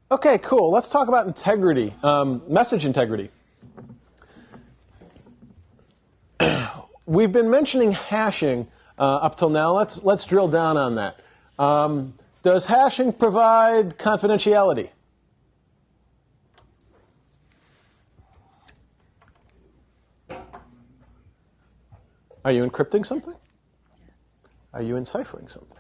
Okay, cool. Let's talk about integrity, message integrity. We've been mentioning hashing up till now. Let's drill down on that. Does hashing provide confidentiality? Are you encrypting something? Are you enciphering something?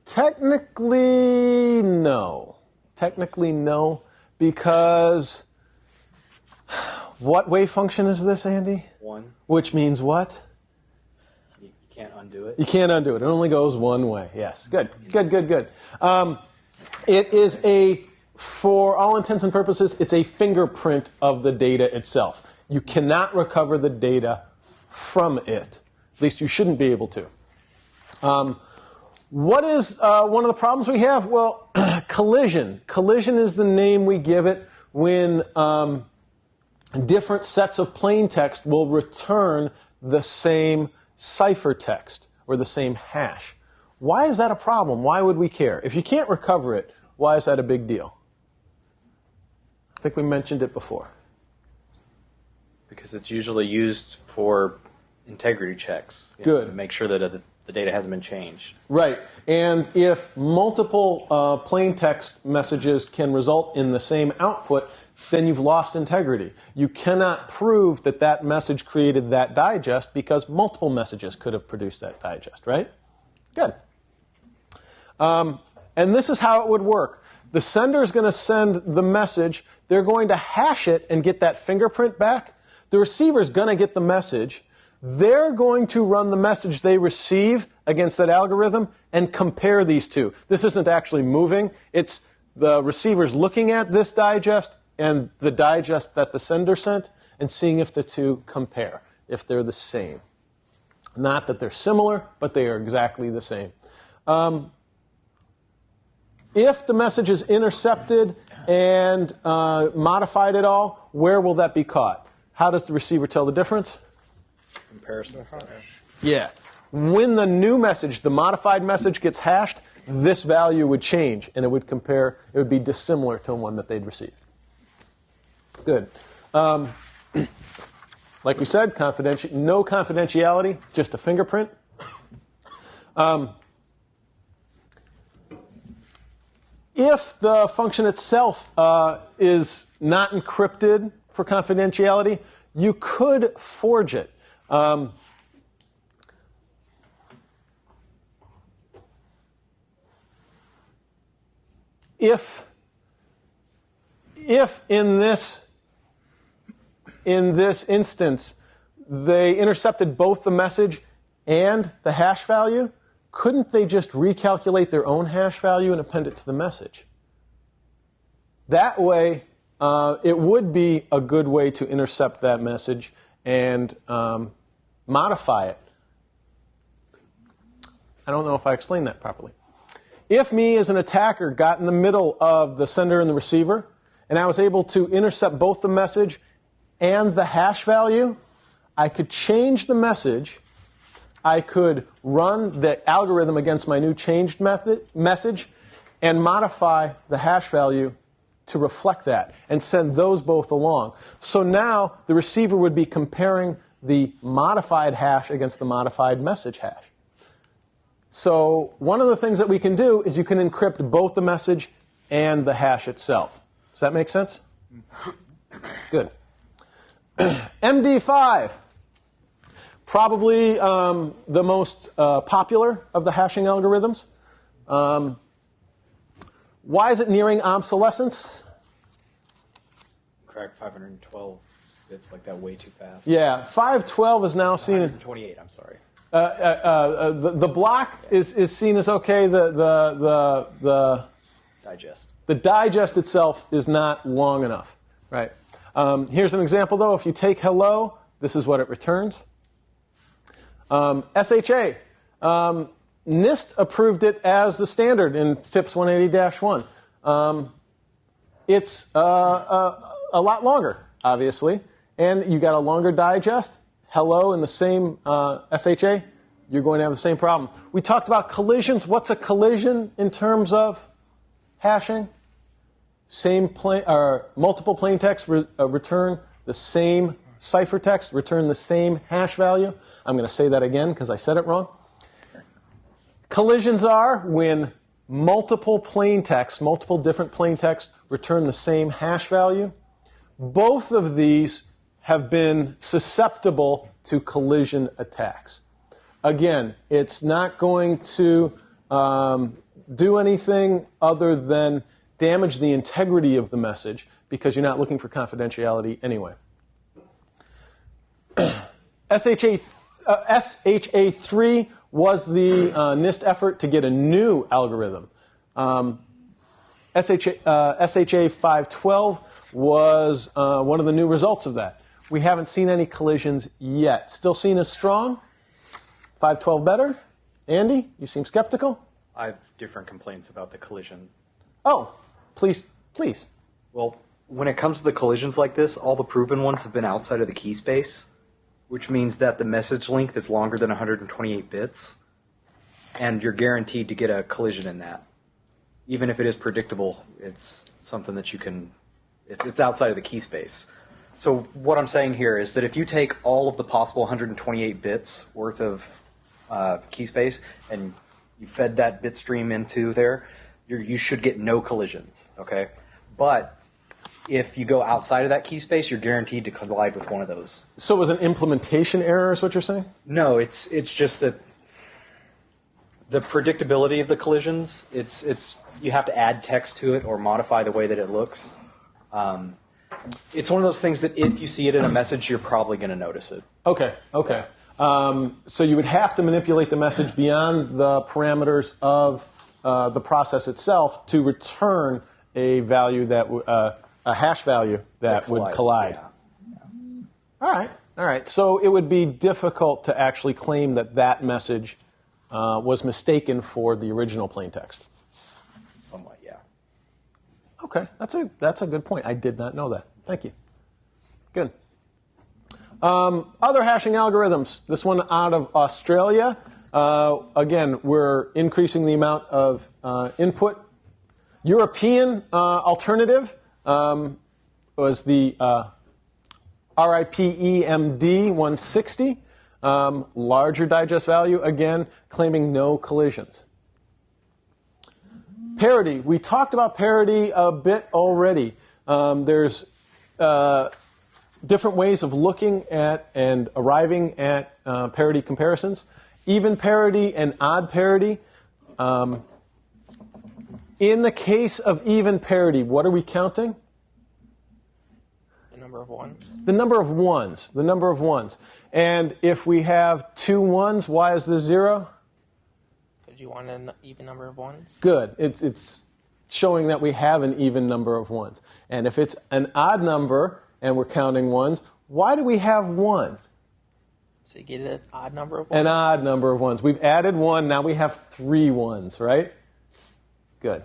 Technically, no. Technically, no, because what wave function is this, Andy? 1. Which means what? You can't undo it. You can't undo it. It only goes one way. Yes. Good. It is for all intents and purposes, it's a fingerprint of the data itself. You cannot recover the data from it. At least you shouldn't be able to. What is one of the problems we have? Well, collision. Collision is the name we give it when different sets of plain text will return the same ciphertext or the same hash. Why is that a problem? Why would we care? If you can't recover it, why is that a big deal? I think we mentioned it before. Because it's usually used for integrity checks. Good. To make sure that the data hasn't been changed. Right. And if multiple plain text messages can result in the same output, then you've lost integrity. You cannot prove that that message created that digest because multiple messages could have produced that digest, right? Good. And this is how it would work. The sender is going to send the message. They're going to hash it and get that fingerprint back. The receiver is going to get the message. They're going to run the message they receive against that algorithm and compare these two. This isn't actually moving. It's the receiver's looking at this digest and the digest that the sender sent and seeing if the two compare, if they're the same. Not that they're similar, but they are exactly the same. If the message is intercepted and modified at all, where will that be caught? How does the receiver tell the difference? Comparison. Yeah. When the new message, the modified message, gets hashed, this value would change, and it would compare. It would be dissimilar to the one that they'd received. Good. Like we said, no confidentiality, just a fingerprint. If the function itself is not encrypted for confidentiality, you could forge it. If in this instance they intercepted both the message and the hash value, couldn't they just recalculate their own hash value and append it to the message? That way, it would be a good way to intercept that message and modify it. I don't know if I explained that properly. If me as an attacker got in the middle of the sender and the receiver, and I was able to intercept both the message and the hash value, I could change the message. I could run the algorithm against my new changed message and modify the hash value to reflect that and send those both along. So now the receiver would be comparing the modified hash against the modified message hash. So one of the things that we can do is you can encrypt both the message and the hash itself. Does that make sense? Good. MD5. Probably the most popular of the hashing algorithms. Why is it nearing obsolescence? Crack 512 bits like that way too fast. Yeah, 512 is now seen as 128. I'm sorry. The block is seen as okay. The Digest. The digest itself is not long enough, right? Here's an example though. If you take hello, this is what it returns. SHA. NIST approved it as the standard in FIPS 180-1. It's a lot longer, obviously, and you got a longer digest. Hello in the same SHA, you're going to have the same problem. We talked about collisions. What's a collision in terms of hashing, multiple plain text return the same ciphertext, return the same hash value. I'm going to say that again because I said it wrong. Collisions are when multiple different plain text return the same hash value. Both of these have been susceptible to collision attacks. Again, it's not going to do anything other than damage the integrity of the message because you're not looking for confidentiality anyway. SHA-3 was the NIST effort to get a new algorithm. SHA-512 was one of the new results of that. We haven't seen any collisions yet. Still seen as strong? 512 better? Andy, you seem skeptical? I have different complaints about the collision. Oh, please. Well, when it comes to the collisions like this, all the proven ones have been outside of the key space, which means that the message length is longer than 128 bits, and you're guaranteed to get a collision in that. Even if it is predictable, it's something that you can, it's outside of the key space. So what I'm saying here is that if you take all of the possible 128 bits worth of key space and you fed that bit stream into there, you should get no collisions, okay? But if you go outside of that key space, you're guaranteed to collide with one of those. So it was an implementation error is what you're saying? No, it's just that the predictability of the collisions, you have to add text to it or modify the way that it looks. It's one of those things that if you see it in a message, you're probably going to notice it. Okay. So you would have to manipulate the message beyond the parameters of the process itself to return a value that a hash value that would collide. Yeah. All right. So it would be difficult to actually claim that message was mistaken for the original plain text. Somewhat, yeah. Okay, that's a good point. I did not know that. Thank you. Good. Other hashing algorithms. This one out of Australia. Again, we're increasing the amount of input. European alternative was the RIPEMD 160. Larger digest value, again, claiming no collisions. Parity. We talked about parity a bit already. There's different ways of looking at and arriving at parity comparisons. Even parity and odd parity. In the case of even parity, what are we counting? The number of ones. The number of ones. And if we have 2 ones, why is there 0? Because you want an even number of ones. Good. It's showing that we have an even number of ones. And if it's an odd number and we're counting ones, why do we have 1? So you get an odd number of ones? An odd number of ones. We've added 1, now we have 3 ones, right? Good.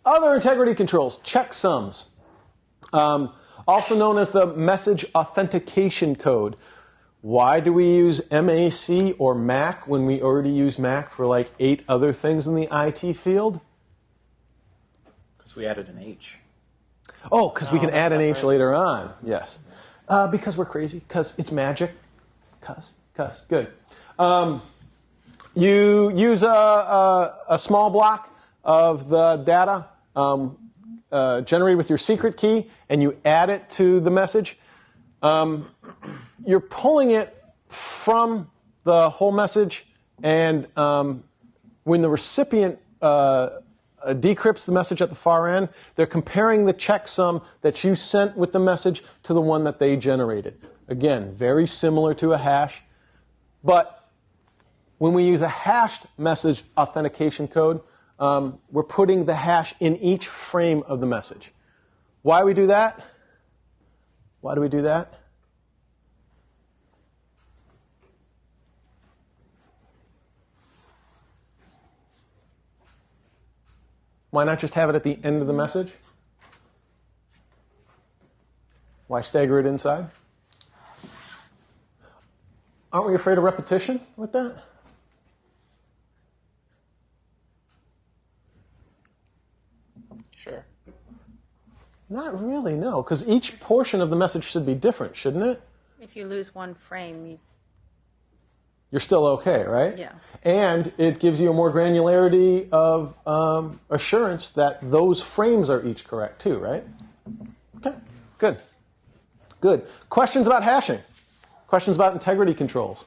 Other integrity controls, checksums. Also known as the message authentication code. Why do we use MAC or MAC when we already use MAC for like 8 other things in the IT field? Because we added an H. Oh, because we can add an H later on. Yes. Because we're crazy. Because it's magic. Because. Good. You use a small block of the data generated with your secret key, and you add it to the message. You're pulling it from the whole message, and when the recipient decrypts the message at the far end, they're comparing the checksum that you sent with the message to the one that they generated. Again, very similar to a hash, but when we use a hashed message authentication code, we're putting the hash in each frame of the message. Why do we do that? Why not just have it at the end of the message? Why stagger it inside? Aren't we afraid of repetition with that? Sure. Not really, no, because each portion of the message should be different, shouldn't it? If you lose one frame, You're still okay, right? Yeah. And it gives you a more granularity of assurance that those frames are each correct too, right? Okay, good. Good. Questions about hashing? Questions about integrity controls?